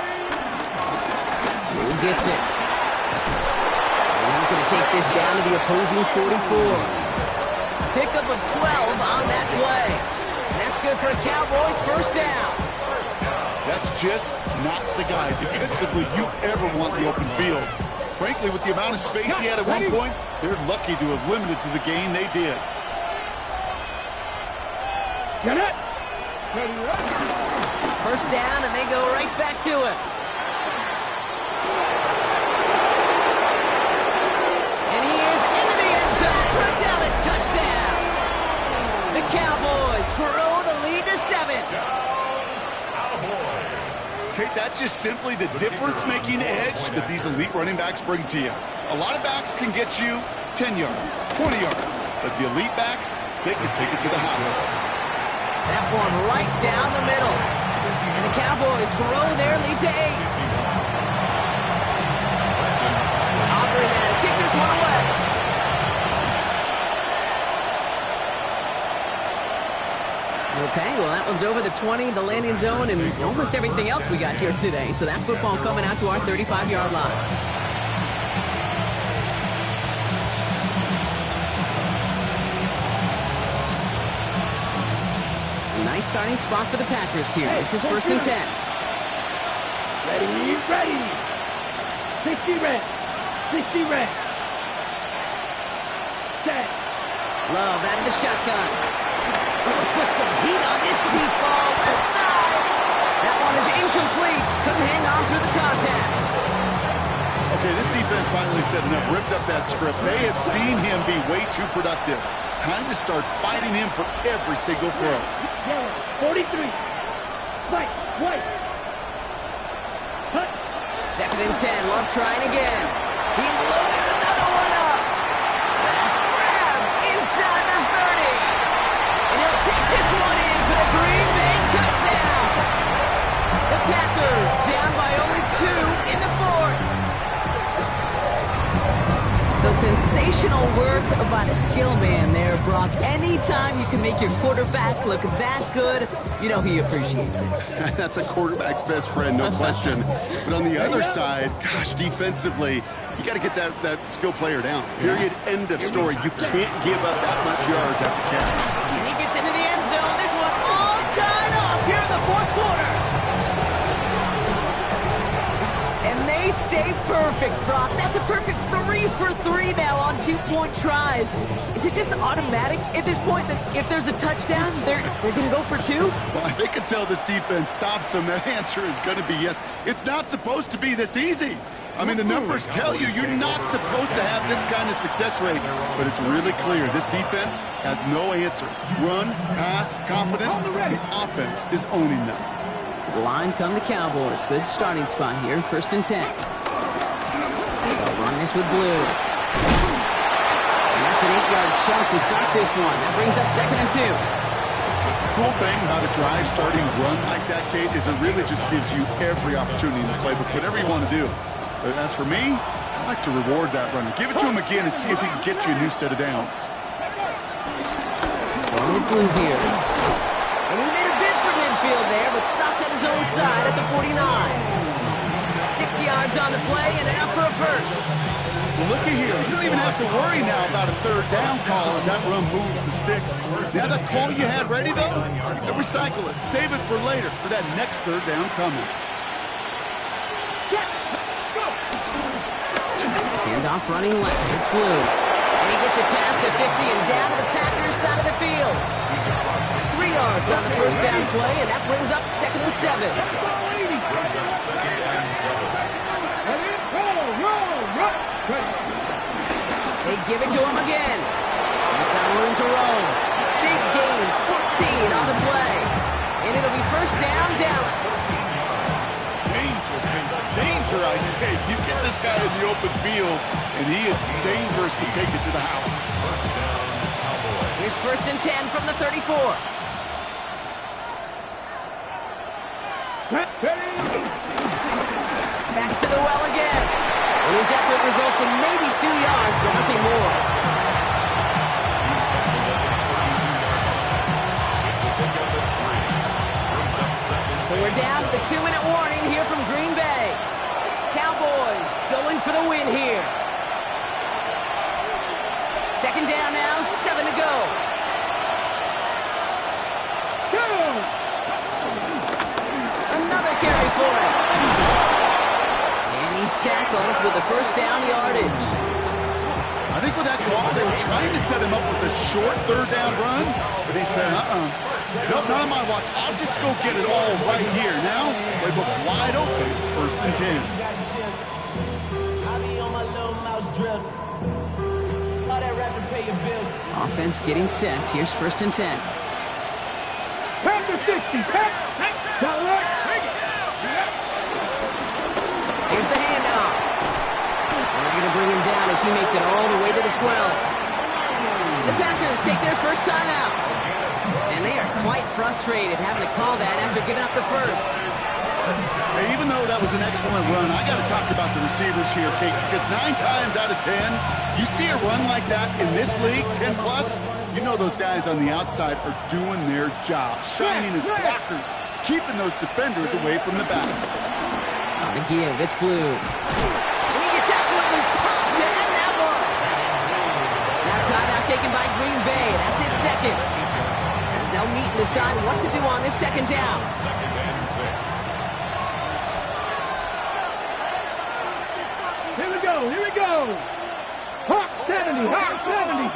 Blue gets it. And he's going to take this down to the opposing 44. Pickup of 12 on that play. And that's good for a Cowboys 1st down. That's just not the guy defensively you ever want the open field. Frankly, with the amount of space he had at one point, they're lucky to have limited to the gain they did. Get it. 1st down, and they go right back to it. And he is into the end zone for a Dallas touchdown. The Cowboys grow the lead to 7. Kate, that's just simply the difference-making edge that these elite running backs bring to you. A lot of backs can get you 10 yards, 20 yards, but the elite backs, they can take it to the house. That one right down the middle. And the Cowboys grow their lead to 8. Aubrey now to kick this one away. Okay, well, that one's over the 20, the landing zone, and almost everything else we got here today. So that football coming out to our 35-yard line. A nice starting spot for the Packers here. This is 1st and 10. Ready. 60 red. 60 red. Set. Love out of the shotgun. Put some heat on this deep ball. Left side. That one is incomplete. Couldn't hang on through the contact. Okay, this defense finally set enough, ripped up that script. They have seen him be way too productive. Time to start fighting him for every single throw. 43. Fight. Wait. Cut. 2nd and 10. Love trying again. He's loaded another one up. That's grabbed inside the 30. And he'll take this one in for the Green Bay touchdown. The Packers down by only 2 in the 4th. So Sensational work by the skill man there, Brock. Anytime you can make your quarterback look that good, you know he appreciates it. That's a quarterback's best friend, no question. But on the other side, gosh, defensively, you got to get that skill player down. Period. End of story. You can't give up that much yards after catch. And he gets into the end zone. This one all tied up here in the fourth quarter. And they stay perfect, Brock. That's a perfect 3 for 3 now on 2-point tries. Is it just automatic at this point that if there's a touchdown, they're going to go for 2? Well, they could tell this defense stops them. That answer is going to be yes. It's not supposed to be this easy. I mean, the numbers tell you you're not supposed to have this kind of success rate, but it's really clear this defense has no answer. Run, pass, confidence, the offense is owning them. To the line come the Cowboys. Good starting spot here, 1st and 10. They'll run this with Blue. And that's an 8-yard chunk to start this one. That brings up 2nd and 2. Cool thing about a drive starting run like that, Kate, is it really just gives you every opportunity in the playbook, whatever you want to do. But as for me, I like to reward that runner. Give it to him again and see if he can get you a new set of downs. Going with Blue here. And he made a bid for midfield there, but stopped on his own side at the 49. 6 yards on the play and enough for a first. So looky here. You don't even have to worry now about a 3rd down call as that run moves the sticks. Now that call you had ready, though, you can recycle it. Save it for later for that next 3rd down coming. Handoff running left. It's Blue. And he gets it past the 50 and down to the Packers side of the field. 3 yards on the 1st down play, and that brings up 2nd and 7. They give it to him again. He's got room to roam. Big gain, 14 on the play. And it'll be 1st down, Dallas. Danger, I say. You get this guy in the open field, and he is dangerous to take it to the house. Here's 1st and 10 from the 34. Back to the well again. And his effort results in maybe 2 yards, but nothing more. So we're down to the 2-minute warning here from Green Bay. Cowboys going for the win here. 2nd down now, 7 to go. Another carry for him. And he's tackled with the 1st down yardage. I think with that call, they were trying to set him up with a short 3rd down run, but he said, nope, not on my watch. I'll just go get it all right here. Now, playbook's wide open for 1st and 10. Offense getting set. Here's 1st and 10. Pass the 60. Here's the handoff. And they're going to bring him down as he makes it all the way to the 12. The Packers take their 1st time out. And they are quite frustrated having to call that after giving up the 1st. Hey, even though that was an excellent run, I got to talk about the receivers here, Kate, because 9 times out of 10, you see a run like that in this league, 10+, you know those guys on the outside are doing their job, shining as blockers, keeping those defenders away from the back. On the give, it's Blue. And he gets absolutely popped to end that one. Now timeout taken by Green Bay. That's it, 2nd. As they'll meet and decide what to do on this 2nd down. Here we go. Hawk 70, Hawk 70.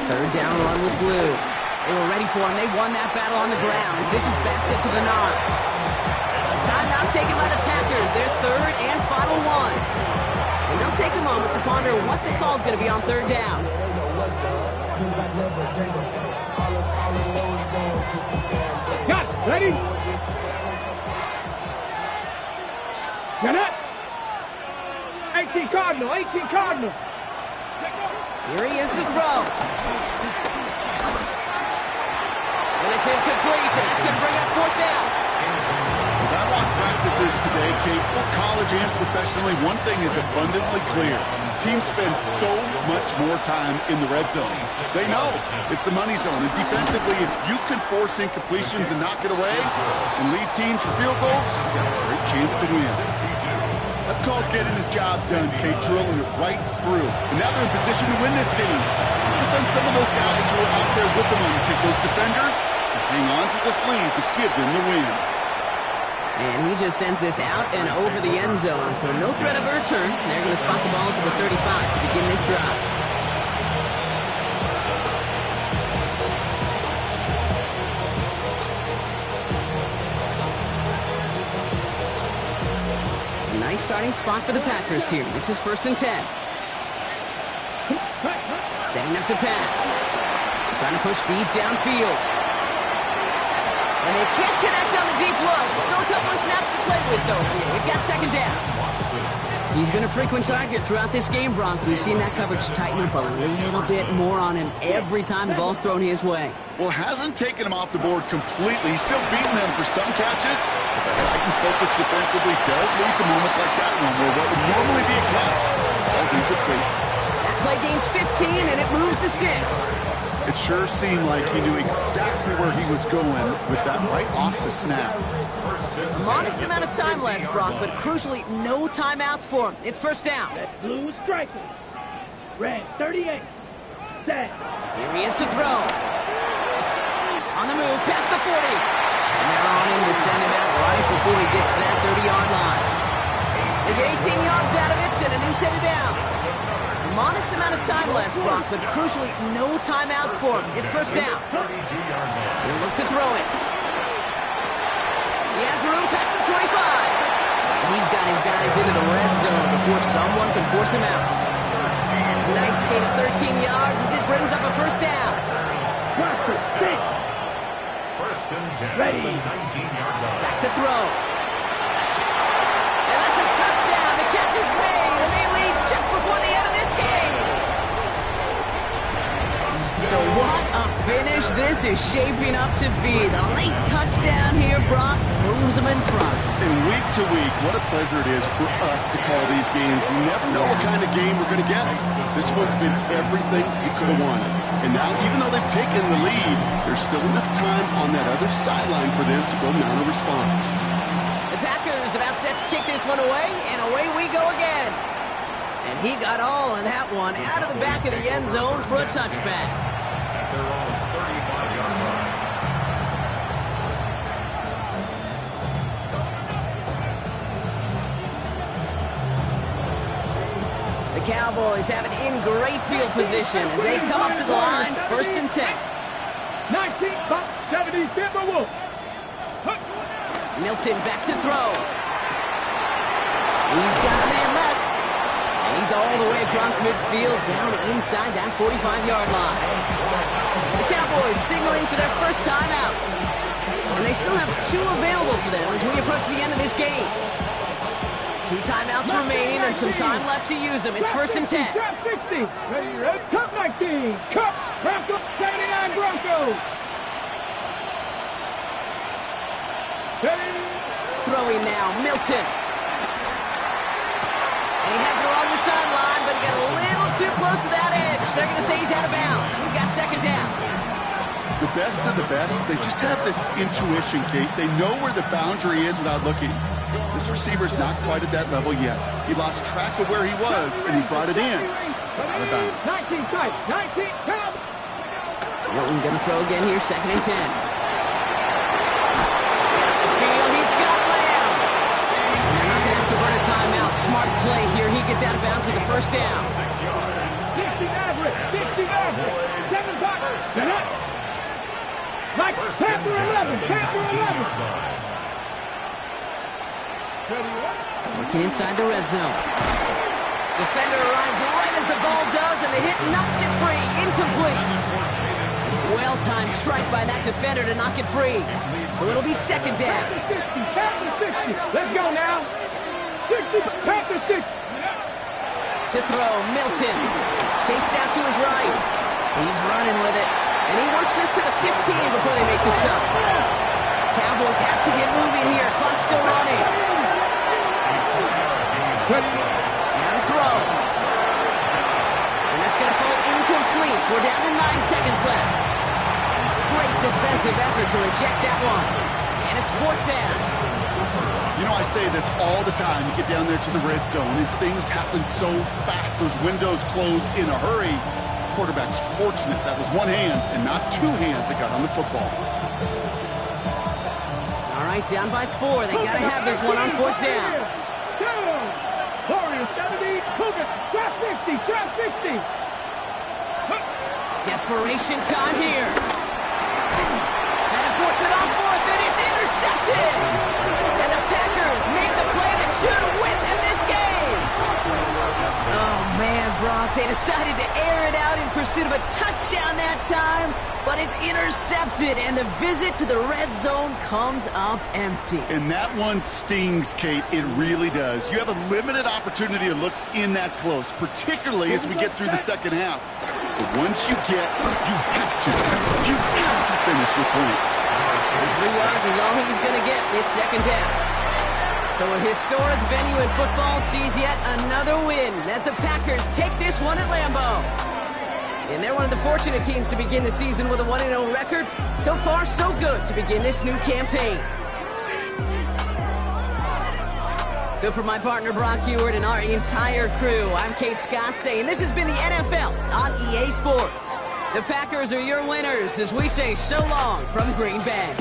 3rd down run with Blue. They were ready for him. They won that battle on the ground. This is backed up to the 9. Timeout taken by the Packers. Their 3rd and final one. And they'll take a moment to ponder what the call is going to be on 3rd down. Got it. Ready? Get it. 18 Cardinal. Here he is to throw. And it's incomplete, and that's going to bring up 4th down. As I watch practice practices today, Kate, both college and professionally, one thing is abundantly clear. Teams spend so much more time in the red zone. They know it's the money zone. And defensively, if you can force incompletions and knock it away and lead teams for field goals, you've got a great chance to win. That's called getting his job done, Kate, drilling it right through. And now they're in position to win this game. It's on some of those guys who are out there with them on the kick, those defenders, to hang on to this lead to give them the win. And he just sends this out and over the end zone, so no threat of a return. They're going to spot the ball at the 35 to begin this drive. A nice starting spot for the Packers here. This is 1st and 10. Setting up to pass. Trying to push deep downfield. And they can't connect on the deep look. Still a couple of snaps to play with, though. We've got 2nd down. He's been a frequent target throughout this game, Brock. We've seen that coverage tighten up a little bit more on him every time the ball's thrown his way. Well, hasn't taken him off the board completely. He's still beating them for some catches. But that heightened focus defensively does lead to moments like that one where what would normally be a catch falls incomplete. That play gains 15, and it moves the sticks. It sure seemed like he knew exactly where he was going with that right off the snap. A modest amount of time left, Brock, but crucially, no timeouts for him. It's 1st down. That's blue striker. Red 38. Set. Here he is to throw. On the move, past the 40. And they're on him to send him out right before he gets to that 30-yard line. They get 18 yards out of it and a new set of downs. Modest amount of time left, Brock, but crucially no timeouts for him. It's 1st down. He'll look to throw it. He has room past the 25. He's got his guys into the red zone before someone can force him out. Nice gain of 13 yards as it brings up a 1st down. First and 10. Ready. 19-yard line. Back to throw. And that's a touchdown. The catch is made, and they lead just before the end of this game. So what a finish this is shaping up to be. The late touchdown here, Brock, moves them in front. And week to week, what a pleasure it is for us to call these games. We never know what kind of game we're going to get. This one's been everything we could have wanted. And now, even though they've taken the lead, there's still enough time on that other sideline for them to go mount a response. The Packers about set to kick this one away, and away we go again. And he got all of that one out of the back of the end zone for a touchback. They're on the 35-yard line. The Cowboys have it in great field position as they come up to the line, 1st and 10. 19-70 Timberwolves. Milton back to throw. He's got a man left. And he's all the way across midfield down inside that 45-yard line. The Cowboys signaling for their first time out. And they still have 2 available for them as we approach the end of this game. 2 timeouts remaining and some time left to use them. It's 1st and 10. Trap 60. Ready, red. Cup 19. Cup. Broncos 79 Broncos. Throwing now, Milton. And he has it along the sideline, but he got a little too close to that edge. They're going to say he's out of bounds. We've got 2nd down. The best of the best, they just have this intuition, Kate. They know where the boundary is without looking. This receiver's not quite at that level yet. He lost track of where he was, and he brought it in. Out of bounds. 19 tight. 19 count. Milton going to throw again here, 2nd and 10. Timeout. Smart play here. He gets out of bounds with the 1st down. 60 average. 60 average. 7 box. Mike, Panther 11. Panther 11. Working inside the red zone. Defender arrives right as the ball does, and the hit knocks it free. Incomplete. Well-timed strike by that defender to knock it free. So it'll be 2nd down. Panther 60. Let's go now. 60, Panther 60. To throw, Milton. Chased out to his right. He's running with it. And he works this to the 15 before they make the stop. Cowboys have to get moving here. Clock's still running. Ready? Now to throw. And that's going to fall incomplete. We're down to 9 seconds left. Great defensive effort to reject that one. And it's 4th down. You know, I say this all the time. You get down there to the red zone, and things happen so fast. Those windows close in a hurry. Quarterback's fortunate that was one hand and not 2 hands that got on the football. All right, down by 4. They got to have this one on 4th down. Warriors 70, Cougar, trap 60, trap 60. Desperation time here. And to force it on 4th, and it's intercepted. And the Packers make the play that should win them this game. Oh, man, Brock, they decided to air it out in pursuit of a touchdown that time, but it's intercepted, and the visit to the red zone comes up empty. And that one stings, Kate. It really does. You have a limited opportunity that looks in that close, particularly as we get through the second half. But once you get, you have to finish with points. 3 yards is all he's going to get. It's second down. So a historic venue in football sees yet another win as the Packers take this one at Lambeau. And they're one of the fortunate teams to begin the season with a 1-0 record. So far, so good to begin this new campaign. So for my partner Brock Heward and our entire crew, I'm Kate Scott saying this has been the NFL on EA Sports. The Packers are your winners as we say so long from Green Bay.